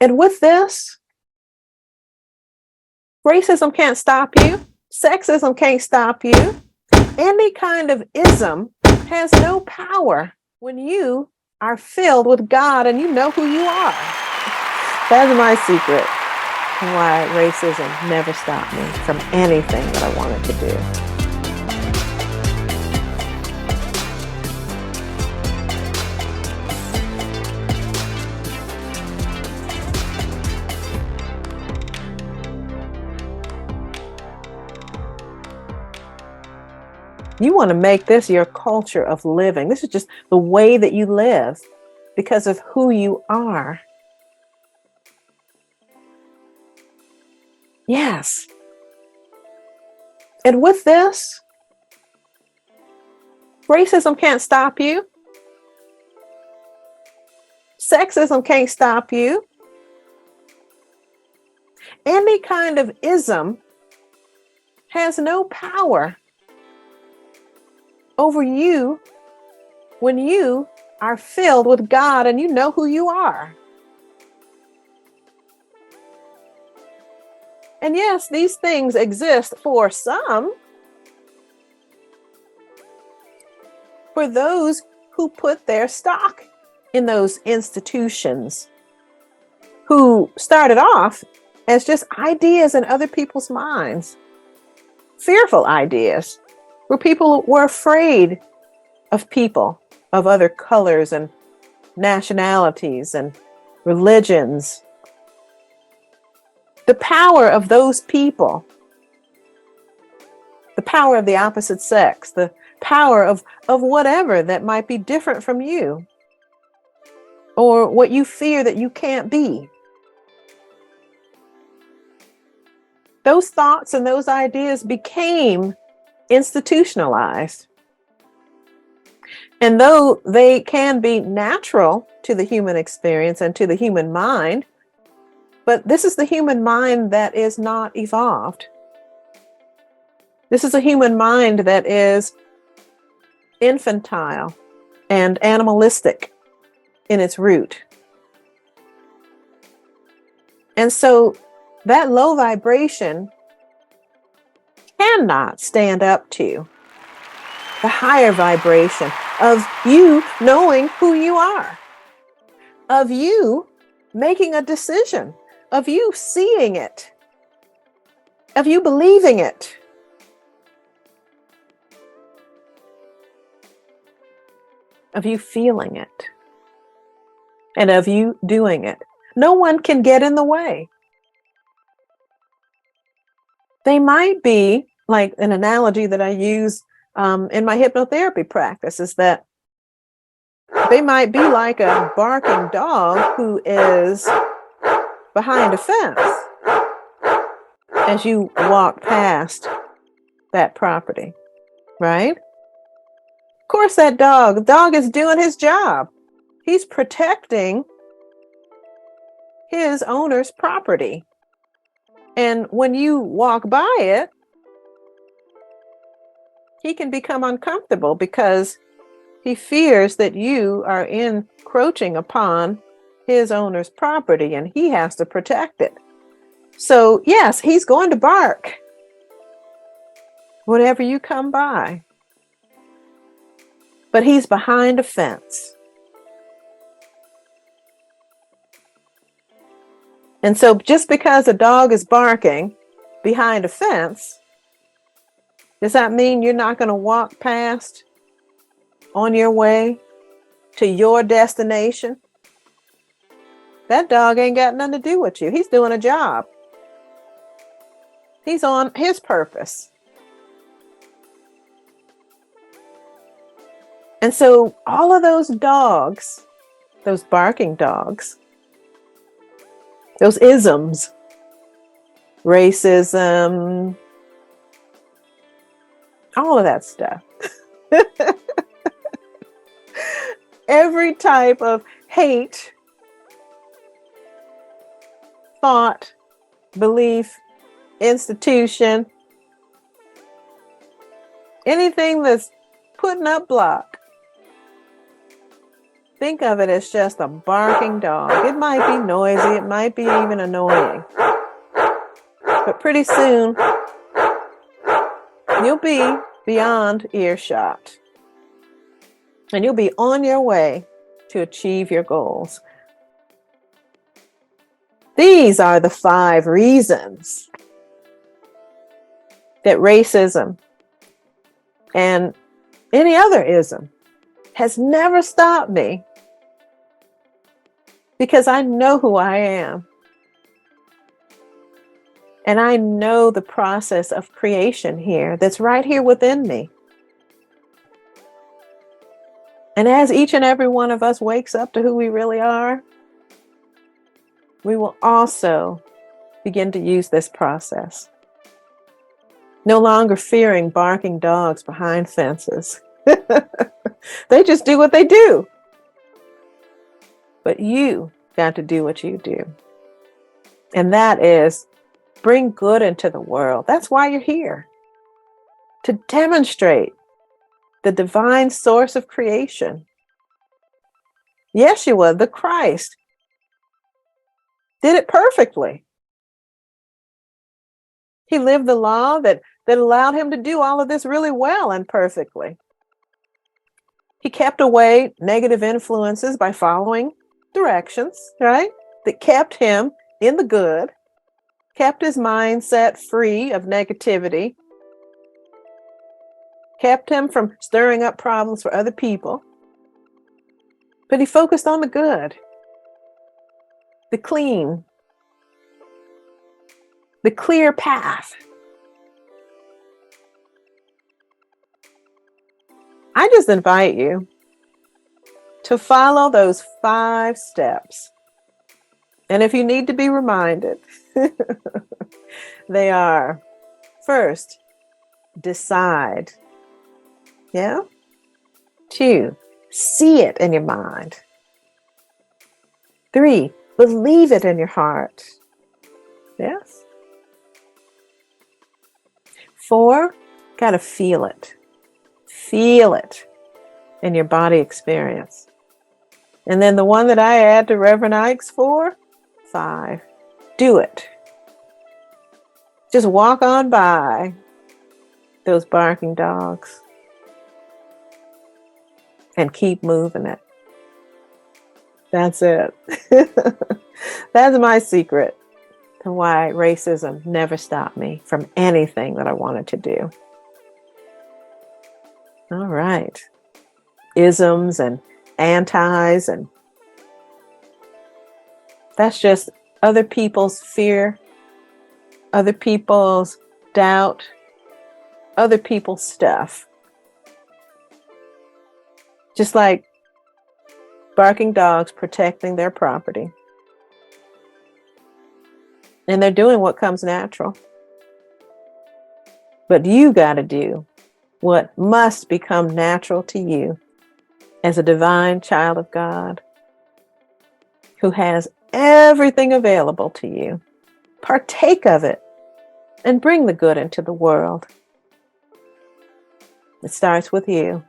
And with this, racism can't stop you. Sexism can't stop you. Any kind of ism has no power when you are filled with God and you know who you are. That's my secret why racism never stopped me from anything that I wanted to do. You want to make this your culture of living. This is just the way that you live because of who you are. Yes. And with this, racism can't stop you. Sexism can't stop you. Any kind of ism has no power over you when you are filled with God and you know who you are. And yes, these things exist for some, for those who put their stock in those institutions, who started off as just ideas in other people's minds, fearful ideas, where people were afraid of people of other colors and nationalities and religions. The power of those people, the power of the opposite sex, the power of whatever that might be different from you, or what you fear that you can't be. Those thoughts and those ideas became institutionalized. And though they can be natural to the human experience and to the human mind, but this is the human mind that is not evolved. This is a human mind that is infantile and animalistic in its root. And so that low vibration cannot stand up to the higher vibration of you knowing who you are, of you making a decision, of you seeing it, of you believing it. Of you feeling it, and of you doing it. No one can get in the way. They might be, like an analogy that I use in my hypnotherapy practice, is that they might be like a barking dog who is behind a fence as you walk past that property, right? Of course, the dog is doing his job. He's protecting his owner's property. And when you walk by it, he can become uncomfortable because he fears that you are encroaching upon his owner's property and he has to protect it. So yes, he's going to bark whenever you come by. But he's behind a fence. And so just because a dog is barking behind a fence, does that mean you're not going to walk past on your way to your destination? That dog ain't got nothing to do with you. He's doing a job. He's on his purpose. And so all of those dogs, those barking dogs, those isms, racism, all of that stuff. Every type of hate, thought, belief, institution, anything that's putting up block Think of it as just a barking dog. It might be noisy, it might be even annoying. But pretty soon, you'll be beyond earshot. And you'll be on your way to achieve your goals. These are the 5 reasons that racism and any other ism has never stopped me, because I know who I am. And I know the process of creation here that's right here within me. And as each and every one of us wakes up to who we really are, we will also begin to use this process. No longer fearing barking dogs behind fences. They just do what they do. But you got to do what you do. And that is bring good into the world. That's why you're here. To demonstrate the divine source of creation. Yeshua, the Christ, did it perfectly. He lived the law that allowed him to do all of this really well and perfectly. He kept away negative influences by following directions, right? That kept him in the good, kept his mindset free of negativity, kept him from stirring up problems for other people. But he focused on the good, the clean, the clear path. I just invite you to follow those 5 steps. And if you need to be reminded, they are: first, decide. Yeah? 2, see it in your mind. 3, believe it in your heart. Yes? 4, gotta feel it. Feel it in your body experience. And then the one that I add to Reverend Ike's 4, 5, do it. Just walk on by those barking dogs and keep moving it. That's it. That's my secret to why racism never stopped me from anything that I wanted to do. All right. Isms and antis, and that's just other people's fear, other people's doubt, other people's stuff. Just like barking dogs protecting their property. And they're doing what comes natural. But you got to do what must become natural to you as a divine child of God who has everything available to you. Partake of it and bring the good into the world. It starts with you.